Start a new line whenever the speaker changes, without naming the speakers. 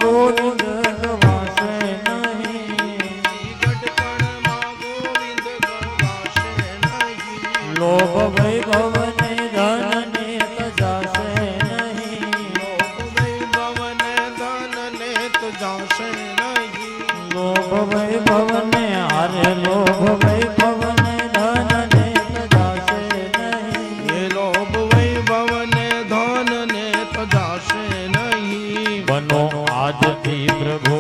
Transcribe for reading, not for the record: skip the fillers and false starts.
ગોવિંદ ગવાશે નહીં,
ગઢપણમાં ગોવિંદ ગવાશે નહીં,
લોભ વૈભવ ને ધન ને તજાશે નહીં,
લોભ વૈભવ ને ધન ને તજાશે નહીં,
લોભ વૈભવ ને હારે લોભ વૈભવ ને ધન ને તજાશે નહીં,
એ લોભ વૈભવ ને ધન ને તજાશે નહીં.
બનો આજથી પ્રભુ